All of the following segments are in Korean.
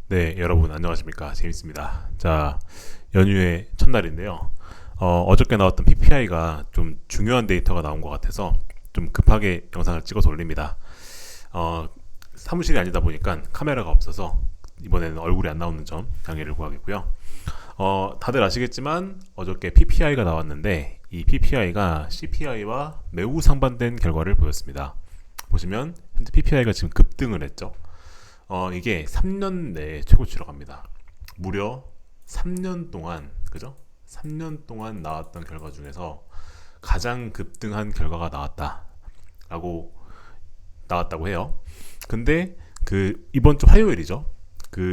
네, 여러분 안녕하십니까? 제임스입니다. 자, 연휴의 첫날인데요. 어저께 나왔던 PPI가 좀 중요한 데이터가 나온 것 같아서 좀 급하게 영상을 찍어서 올립니다. 어, 사무실이 아니다 보니까 카메라가 없어서 이번에는 얼굴이 안 나오는 점 양해를 구하겠고요. 다들 아시겠지만 어저께 PPI가 나왔는데 이 PPI가 CPI와 매우 상반된 결과를 보였습니다. 보시면 현재 PPI가 지금 급등을 했죠. 이게 3년 내에 최고치로 갑니다. 무려 3년 동안, 그죠? 3년 동안 나왔던 결과 중에서 가장 급등한 결과가 나왔다고 해요. 근데 이번 주 화요일이죠.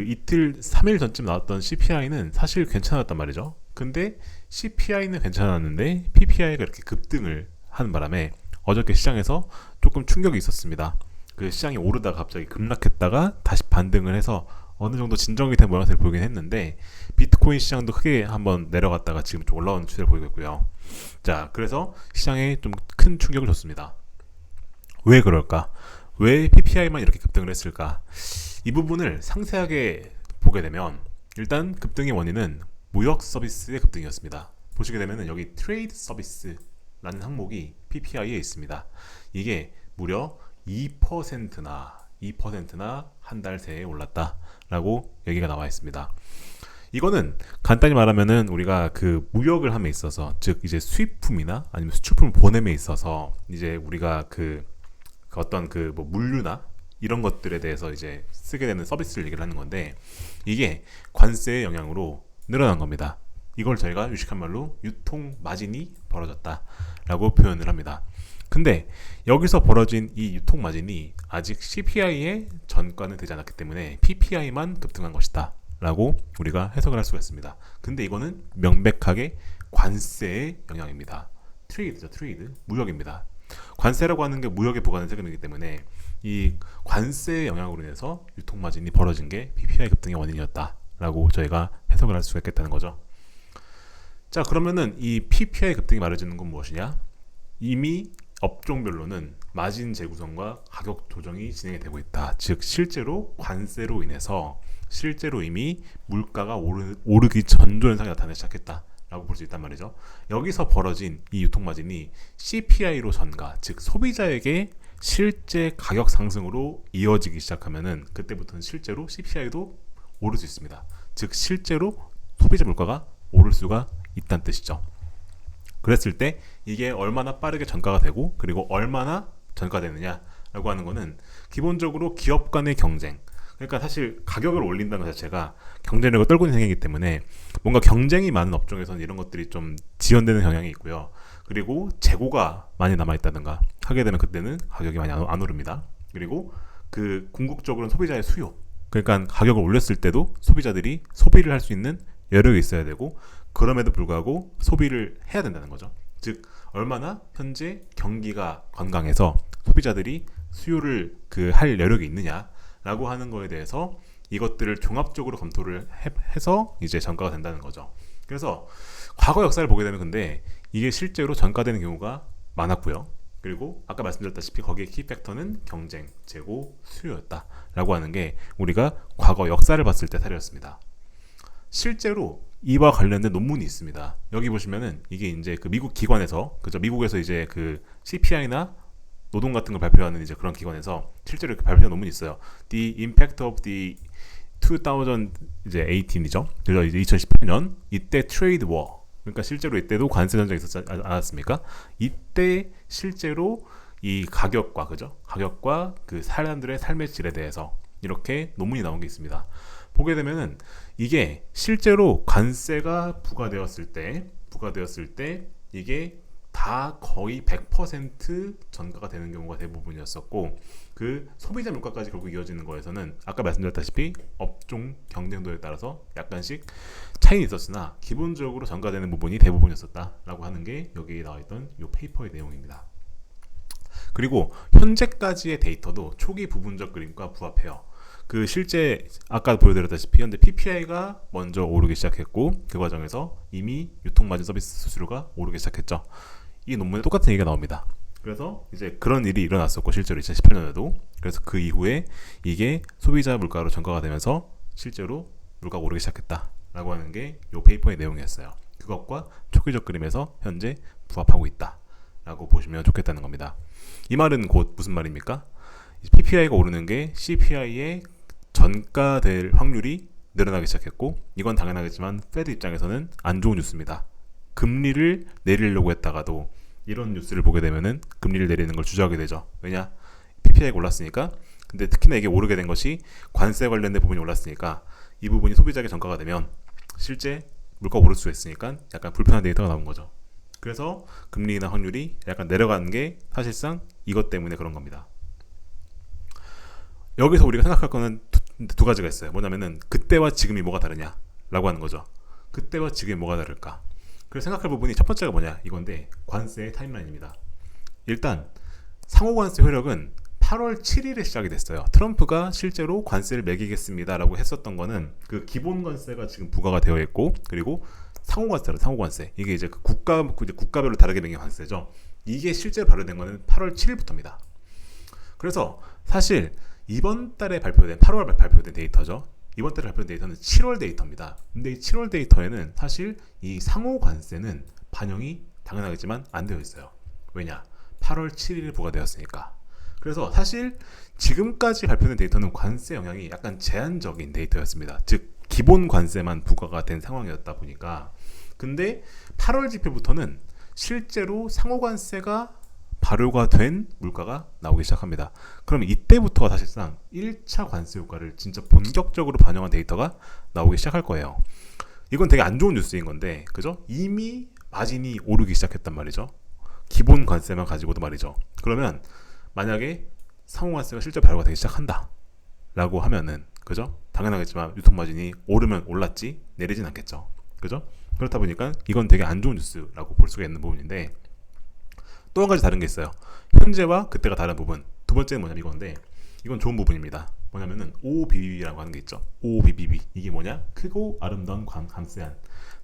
이틀 3일 전쯤 나왔던 CPI는 사실 괜찮았단 말이죠. 근데 CPI는 괜찮았는데 PPI가 이렇게 급등을 하는 바람에 어저께 시장에서 조금 충격이 있었습니다. 시장이 오르다가 갑자기 급락했다가 다시 반등을 해서 어느 정도 진정이 된 모양새를 보이긴 했는데 비트코인 시장도 크게 한번 내려갔다가 지금 좀 올라오는 추세를 보이고 있고요. 자, 그래서 시장에 좀 큰 충격을 줬습니다. 왜 그럴까? 왜 PPI만 이렇게 급등을 했을까? 이 부분을 상세하게 보게 되면 일단 급등의 원인은 무역 서비스의 급등이었습니다. 보시게 되면 여기 트레이드 서비스라는 항목이 PPI에 있습니다. 이게 무려 2%나 한 달 새에 올랐다라고 얘기가 나와 있습니다. 이거는 간단히 말하면은 우리가 무역을 함에 있어서 즉 이제 수입품이나 아니면 수출품을 보냄에 있어서 이제 우리가 어떤 뭐 물류나 이런 것들에 대해서 이제 쓰게 되는 서비스를 얘기를 하는 건데 이게 관세의 영향으로 늘어난 겁니다. 이걸 저희가 유식한 말로 유통 마진이 벌어졌다라고 표현을 합니다. 근데 여기서 벌어진 이 유통 마진이 아직 CPI의 전가는 되지 않았기 때문에 PPI만 급등한 것이다 라고 우리가 해석을 할 수가 있습니다. 근데 이거는 명백하게 관세의 영향입니다. 트레이드죠, 트레이드. 무역입니다. 관세라고 하는 게 무역에 부과하는 세금이기 때문에 이 관세의 영향으로 인해서 유통 마진이 벌어진 게 PPI 급등의 원인이었다 라고 저희가 해석을 할 수가 있겠다는 거죠. 자, 그러면은 이 PPI 급등이 말해주는 건 무엇이냐? 이미 업종별로는 마진 재구성과 가격 조정이 진행이 되고 있다. 즉 실제로 관세로 인해서 실제로 이미 물가가 오르기 전조 현상이 나타나기 시작했다라고 볼 수 있단 말이죠. 여기서 벌어진 이 유통 마진이 CPI로 전가, 즉 소비자에게 실제 가격 상승으로 이어지기 시작하면은 그때부터는 실제로 CPI도 오를 수 있습니다. 즉 실제로 소비자 물가가 오를 수가 있다는 뜻이죠. 그랬을 때 이게 얼마나 빠르게 전가가 되고 그리고 얼마나 전가되느냐라고 하는 거는 기본적으로 기업 간의 경쟁, 그러니까 사실 가격을 올린다는 것 자체가 경쟁력을 떨고 있는 행위이기 때문에 뭔가 경쟁이 많은 업종에서는 이런 것들이 좀 지연되는 경향이 있고요. 그리고 재고가 많이 남아있다든가 하게 되면 그때는 가격이 많이 안 오릅니다. 그리고 궁극적으로는 소비자의 수요, 그러니까 가격을 올렸을 때도 소비자들이 소비를 할 수 있는 여력이 있어야 되고 그럼에도 불구하고 소비를 해야 된다는 거죠. 즉 얼마나 현재 경기가 건강해서 소비자들이 수요를 할 여력이 있느냐라고 하는 거에 대해서 이것들을 종합적으로 검토를 해서 이제 전가가 된다는 거죠. 그래서 과거 역사를 보게 되면 근데 이게 실제로 전가되는 경우가 많았고요. 그리고 아까 말씀드렸다시피 거기에 키팩터는 경쟁, 재고, 수요였다라고 하는 게 우리가 과거 역사를 봤을 때 사례였습니다. 실제로 이와 관련된 논문이 있습니다. 여기 보시면은 이게 이제 미국 기관에서, 그죠? 미국에서 이제 CPI나 노동 같은 걸 발표하는 이제 그런 기관에서 실제로 이렇게 발표한 논문이 있어요. The Impact of the 2018이죠. 그래서 이제 2018년 이때 트레이드 워, 그러니까 실제로 이때도 관세 전쟁이 있었지 않았습니까? 이때 실제로 이 가격과, 그죠? 가격과 사람들의 삶의 질에 대해서 이렇게 논문이 나온 게 있습니다. 보게 되면은 이게 실제로 관세가 부과되었을 때 이게 다 거의 100% 전가가 되는 경우가 대부분이었었고 소비자 물가까지 결국 이어지는 거에서는 아까 말씀드렸다시피 업종 경쟁도에 따라서 약간씩 차이는 있었으나 기본적으로 전가되는 부분이 대부분이었었다라고 하는 게 여기 나와 있던 이 페이퍼의 내용입니다. 그리고 현재까지의 데이터도 초기 부분적 그림과 부합해요. 실제 아까 보여드렸다시피 현재 PPI가 먼저 오르기 시작했고 그 과정에서 이미 유통마진 서비스 수수료가 오르기 시작했죠. 이 논문에 똑같은 얘기가 나옵니다. 그래서 이제 그런 일이 일어났었고 실제로 2018년에도 그래서 그 이후에 이게 소비자 물가로 전가가 되면서 실제로 물가가 오르기 시작했다라고 하는 게 이 페이퍼의 내용이었어요. 그것과 초기적 그림에서 현재 부합하고 있다라고 보시면 좋겠다는 겁니다. 이 말은 곧 무슨 말입니까? PPI가 오르는 게 CPI에 전가될 확률이 늘어나기 시작했고, 이건 당연하겠지만 페드 입장에서는 안 좋은 뉴스입니다. 금리를 내리려고 했다가도 이런 뉴스를 보게 되면은 금리를 내리는 걸 주저하게 되죠. 왜냐? PPI가 올랐으니까. 근데 특히나 이게 오르게 된 것이 관세 관련된 부분이 올랐으니까 이 부분이 소비자에게 전가가 되면 실제 물가가 오를 수 있으니까 약간 불편한 데이터가 나온 거죠. 그래서 금리나 확률이 약간 내려가는 게 사실상 이것 때문에 그런 겁니다. 여기서 우리가 생각할 거는 두 가지가 있어요. 뭐냐면은 그때와 지금이 뭐가 다르냐라고 하는 거죠. 그때와 지금이 뭐가 다를까? 그래서 생각할 부분이 첫 번째가 뭐냐 이건데, 관세의 타임라인입니다. 일단 상호관세 효력은 8월 7일에 시작이 됐어요. 트럼프가 실제로 관세를 매기겠습니다라고 했었던 거는 그 기본 관세가 지금 부과가 되어 있고, 그리고 상호관세 이게 이제 국가별로 다르게 매긴 관세죠. 이게 실제로 발효된 거는 8월 7일부터입니다. 그래서 사실 이번 달에 발표된 8월 발표된 데이터죠. 이번 달에 발표된 데이터는 7월 데이터입니다. 근데 이 7월 데이터에는 사실 이 상호관세는 반영이 당연하겠지만 안 되어 있어요. 왜냐? 8월 7일에 부과되었으니까. 그래서 사실 지금까지 발표된 데이터는 관세 영향이 약간 제한적인 데이터였습니다. 즉 기본 관세만 부과가 된 상황이었다 보니까. 근데 8월 지표부터는 실제로 상호관세가 발효가 된 물가가 나오기 시작합니다. 그러면 이때부터가 사실상 1차 관세 효과를 진짜 본격적으로 반영한 데이터가 나오기 시작할 거예요. 이건 되게 안 좋은 뉴스인 건데, 그죠? 이미 마진이 오르기 시작했단 말이죠. 기본 관세만 가지고도 말이죠. 그러면 만약에 상호관세가 실제 발효가 되기 시작한다 라고 하면은, 그죠? 당연하겠지만 유통마진이 오르면 올랐지 내리진 않겠죠. 그죠? 그렇다 보니까 이건 되게 안 좋은 뉴스라고 볼 수가 있는 부분인데, 또 한 가지 다른 게 있어요. 현재와 그때가 다른 부분. 두 번째는 뭐냐면 이건데, 이건 좋은 부분입니다. 뭐냐면은 OBBB라고 하는 게 있죠. OBBB. 이게 뭐냐? 크고 아름다운 감세안.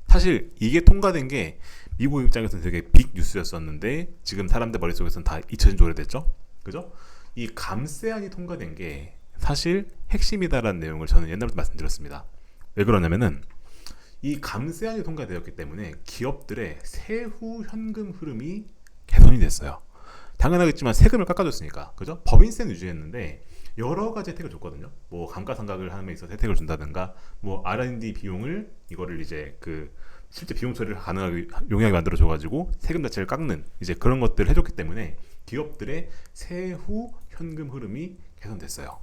사실 이게 통과된 게 미국 입장에서는 되게 빅 뉴스였었는데 지금 사람들 머릿속에서는 다 잊혀진 지 오래됐죠. 그죠? 이 감세안이 통과된 게 사실 핵심이다라는 내용을 저는 옛날부터 말씀드렸습니다. 왜 그러냐면은 이 감세안이 통과되었기 때문에 기업들의 세후 현금 흐름이 개선이 됐어요. 당연하겠지만 세금을 깎아줬으니까, 그죠? 법인세는 유지했는데 여러 가지 혜택을 줬거든요. 뭐 감가상각을 함에 있어서 혜택을 준다든가, 뭐 R&D 비용을 이거를 이제 그 실제 비용 처리를 가능하게 용이하게 만들어줘가지고 세금 자체를 깎는 이제 그런 것들을 해줬기 때문에 기업들의 세후 현금 흐름이 개선됐어요.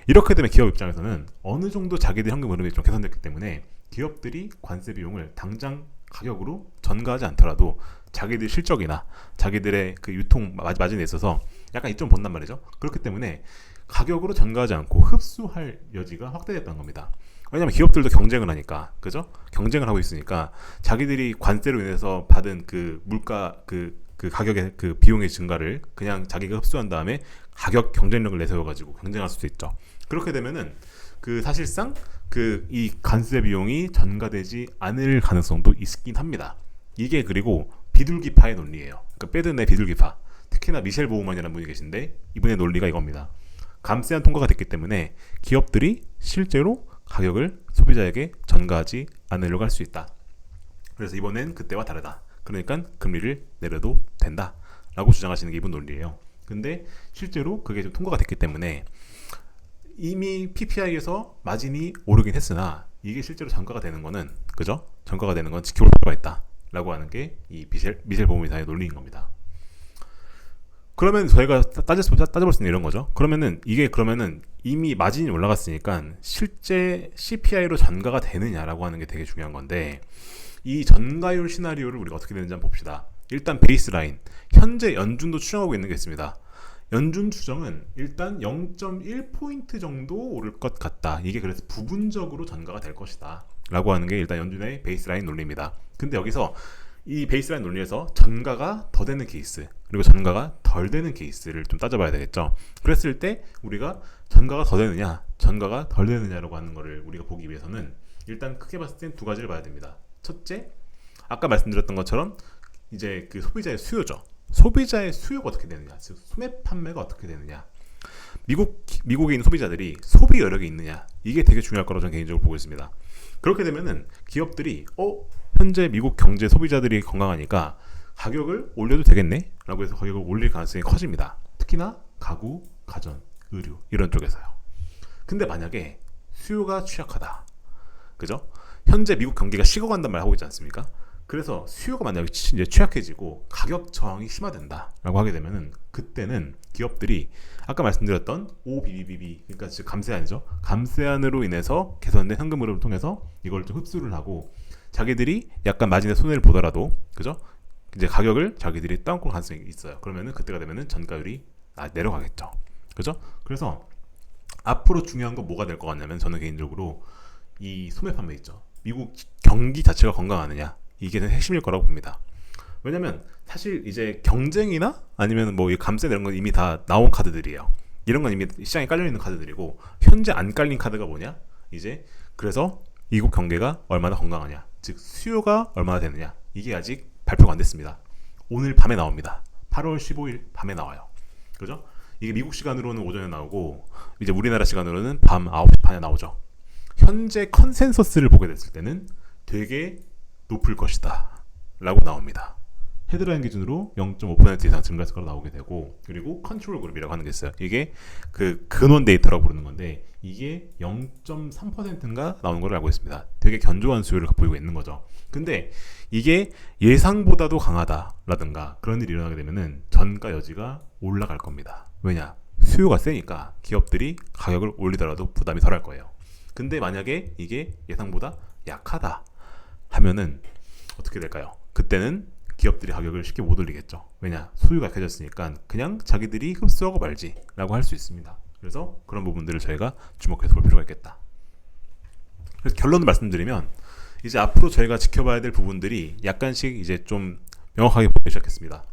이렇게 되면 기업 입장에서는 어느 정도 자기들 현금 흐름이 좀 개선됐기 때문에 기업들이 관세 비용을 당장 가격으로 전가하지 않더라도 자기들 실적이나 자기들의 그 유통 마진에 있어서 약간 이점 본단 말이죠. 그렇기 때문에 가격으로 전가하지 않고 흡수할 여지가 확대됐다는 겁니다. 왜냐하면 기업들도 경쟁을 하니까, 그죠? 경쟁을 하고 있으니까 자기들이 관세로 인해서 받은 그 물가 그 가격의 그 비용의 증가를 그냥 자기가 흡수한 다음에 가격 경쟁력을 내세워가지고 경쟁할 수도 있죠. 그렇게 되면은 그 사실상 그 이 관세 비용이 전가되지 않을 가능성도 있긴 합니다. 이게 그리고 비둘기파의 논리예요. 그러니까 빼드네 비둘기파. 특히나 미셸 보우만이라는 분이 계신데 이분의 논리가 이겁니다. 감세안 통과가 됐기 때문에 기업들이 실제로 가격을 소비자에게 전가하지 않으려고 할 수 있다. 그래서 이번엔 그때와 다르다. 그러니까 금리를 내려도 된다 라고 주장하시는 게 이분 논리예요. 근데 실제로 그게 좀 통과가 됐기 때문에 이미 PPI에서 마진이 오르긴 했으나 이게 실제로 전가가 되는 거는, 그죠? 전가가 되는 건 지켜볼 필요가 있다 라고 하는 게 이 미셸 보험이사의 논리인 겁니다. 그러면 저희가 따져볼 수 있는 이런 거죠. 그러면은 이게 그러면은 이미 마진이 올라갔으니까 실제 CPI로 전가가 되느냐라고 하는 게 되게 중요한 건데, 이 전가율 시나리오를 우리가 어떻게 되는지 한번 봅시다. 일단 베이스라인, 현재 연준도 추정하고 있는 게 있습니다. 연준 추정은 일단 0.1포인트 정도 오를 것 같다. 이게 그래서 부분적으로 전가가 될 것이다 라고 하는 게 일단 연준의 베이스라인 논리입니다. 근데 여기서 이 베이스라인 논리에서 전가가 더 되는 케이스 그리고 전가가 덜 되는 케이스를 좀 따져봐야 되겠죠. 그랬을 때 우리가 전가가 더 되느냐 전가가 덜 되느냐라고 하는 거를 우리가 보기 위해서는 일단 크게 봤을 땐 두 가지를 봐야 됩니다. 첫째, 아까 말씀드렸던 것처럼 이제 그 소비자의 수요죠. 소비자의 수요가 어떻게 되느냐, 즉 소매 판매가 어떻게 되느냐. 미국에 있는 소비자들이 소비 여력이 있느냐, 이게 되게 중요할 거라고 저는 개인적으로 보고 있습니다. 그렇게 되면은 기업들이 현재 미국 경제 소비자들이 건강하니까 가격을 올려도 되겠네 라고 해서 가격을 올릴 가능성이 커집니다. 특히나 가구, 가전, 의류 이런 쪽에서요. 근데 만약에 수요가 취약하다, 그죠? 현재 미국 경기가 식어간단 말 하고 있지 않습니까? 그래서 수요가 만약에 이제 취약해지고 가격 저항이 심화된다라고 하게 되면은 그때는 기업들이 아까 말씀드렸던 OBBB, 그러니까 즉 감세안이죠. 감세안으로 인해서 개선된 현금 흐름을 통해서 이걸 좀 흡수를 하고 자기들이 약간 마진에 손해를 보더라도, 그죠? 이제 가격을 자기들이 다운콜 가능성이 있어요. 그러면은 그때가 되면은 전가율이 내려가겠죠. 그죠? 그래서 앞으로 중요한 건 뭐가 될 것 같냐면, 저는 개인적으로 이 소매 판매 있죠. 미국 경기 자체가 건강하느냐, 이게 핵심일 거라고 봅니다. 왜냐면 사실 이제 경쟁이나 아니면 뭐 이 감세 이런 건 이미 다 나온 카드들이에요. 이런 건 이미 시장에 깔려 있는 카드들이고, 현재 안 깔린 카드가 뭐냐? 이제 그래서 미국 경제가 얼마나 건강하냐, 즉 수요가 얼마나 되느냐, 이게 아직 발표가 안 됐습니다. 오늘 밤에 나옵니다. 8월 15일 밤에 나와요. 그죠? 이게 미국 시간으로는 오전에 나오고 이제 우리나라 시간으로는 밤 9시 반에 나오죠. 현재 컨센서스를 보게 됐을 때는 되게 높을 것이다 라고 나옵니다. 헤드라인 기준으로 0.5% 이상 증가했을 거라 나오게 되고, 그리고 컨트롤 그룹이라고 하는 게 있어요. 이게 그 근원 데이터라고 부르는 건데 이게 0.3%인가 나오는 걸로 알고 있습니다. 되게 견조한 수요를 보이고 있는 거죠. 근데 이게 예상보다도 강하다라든가 그런 일이 일어나게 되면은 전가 여지가 올라갈 겁니다. 왜냐? 수요가 세니까 기업들이 가격을 올리더라도 부담이 덜할 거예요. 근데 만약에 이게 예상보다 약하다 하면은 어떻게 될까요? 그때는 기업들이 가격을 쉽게 못 올리겠죠. 왜냐? 소유가 약해졌으니까 그냥 자기들이 흡수하고 말지 라고 할 수 있습니다. 그래서 그런 부분들을 저희가 주목해서 볼 필요가 있겠다. 그래서 결론을 말씀드리면, 이제 앞으로 저희가 지켜봐야 될 부분들이 약간씩 이제 좀 명확하게 보이기 시작했습니다.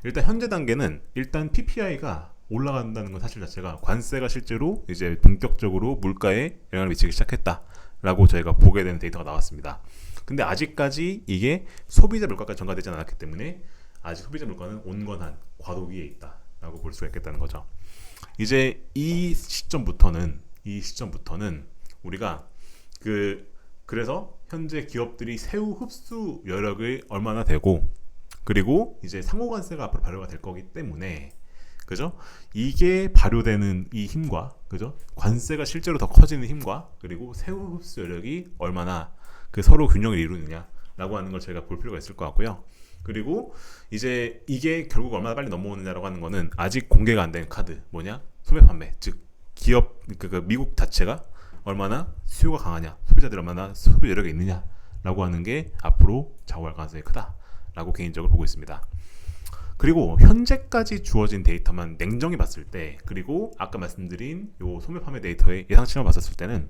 일단 현재 단계는 일단 PPI가 올라간다는 건 사실 자체가 관세가 실제로 이제 본격적으로 물가에 영향을 미치기 시작했다라고 저희가 보게 되는 데이터가 나왔습니다. 근데 아직까지 이게 소비자 물가까지 전가되지 않았기 때문에 아직 소비자 물가는 온건한 과도기에 있다라고 볼 수가 있겠다는 거죠. 이제 이 시점부터는 우리가 그래서 현재 기업들이 세후 흡수 여력이 얼마나 되고, 그리고 이제 상호관세가 앞으로 발효가 될 거기 때문에, 그죠? 이게 발효되는 이 힘과, 그죠? 관세가 실제로 더 커지는 힘과, 그리고 세후 흡수 여력이 얼마나 그 서로 균형을 이루느냐라고 하는 걸 저희가 볼 필요가 있을 것 같고요. 그리고 이제 이게 결국 얼마나 빨리 넘어오느냐라고 하는 거는 아직 공개가 안 된 카드, 뭐냐? 소매 판매, 즉 기업 그 미국 자체가 얼마나 수요가 강하냐, 소비자들이 얼마나 소비 여력이 있느냐라고 하는 게 앞으로 좌우할 가능성이 크다라고 개인적으로 보고 있습니다. 그리고 현재까지 주어진 데이터만 냉정히 봤을 때, 그리고 아까 말씀드린 요 소매 판매 데이터의 예상치만 봤었을 때는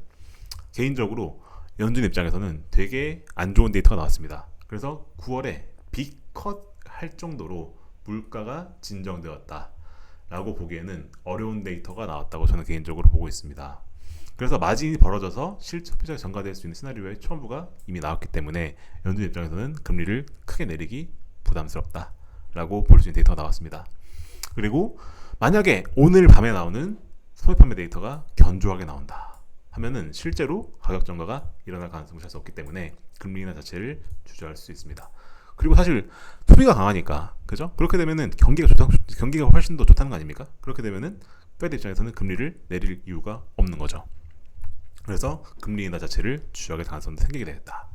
개인적으로 연준 입장에서는 되게 안 좋은 데이터가 나왔습니다. 그래서 9월에 빅컷 할 정도로 물가가 진정되었다라고 보기에는 어려운 데이터가 나왔다고 저는 개인적으로 보고 있습니다. 그래서 마진이 벌어져서 실제 소비자가 전가될 수 있는 시나리오의 초안부가 이미 나왔기 때문에 연준 입장에서는 금리를 크게 내리기 부담스럽다라고 볼 수 있는 데이터가 나왔습니다. 그리고 만약에 오늘 밤에 나오는 소매 판매 데이터가 견조하게 나온다 하면은 실제로 가격 전가가 일어날 가능성을 무시할 수 없기 때문에 금리 인하 자체를 주저할 수 있습니다. 그리고 사실 소비가 강하니까, 그죠? 그렇게 되면은 경기가 훨씬 더 좋다는 거 아닙니까? 그렇게 되면은 페드 입장에서는 금리를 내릴 이유가 없는 거죠. 그래서 금리 인하 자체를 주저하게 가능성도 생기게 되겠다.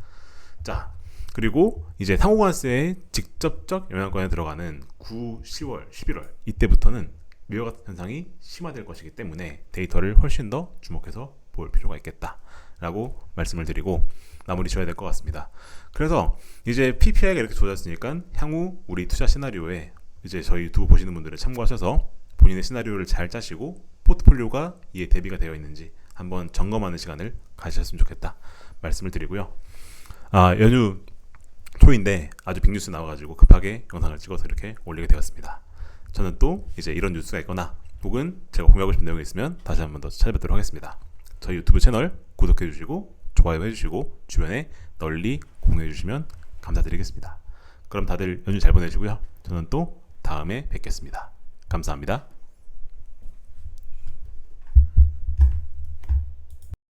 자, 그리고 이제 상호관세의 직접적 영향권에 들어가는 9, 10월, 11월 이때부터는 미화 같은 현상이 심화될 것이기 때문에 데이터를 훨씬 더 주목해서 볼 필요가 있겠다라고 말씀을 드리고 마무리 지어야 될 것 같습니다. 그래서 이제 PPI가 이렇게 좋아졌으니까 향후 우리 투자 시나리오에 이제 저희 유튜브 보시는 분들을 참고하셔서 본인의 시나리오를 잘 짜시고 포트폴리오가 이에 대비가 되어 있는지 한번 점검하는 시간을 가지셨으면 좋겠다 말씀을 드리고요. 연휴 초인데 아주 빅뉴스 나와가지고 급하게 영상을 찍어서 이렇게 올리게 되었습니다. 저는 또 이제 이런 뉴스가 있거나 혹은 제가 공유하고 싶은 내용이 있으면 다시 한번 더 찾아뵙도록 하겠습니다. 저희 유튜브 채널 구독해 주시고 좋아요 해주시고 주변에 널리 공유해 주시면 감사드리겠습니다. 그럼 다들 연휴 잘 보내시고요. 저는 또 다음에 뵙겠습니다. 감사합니다.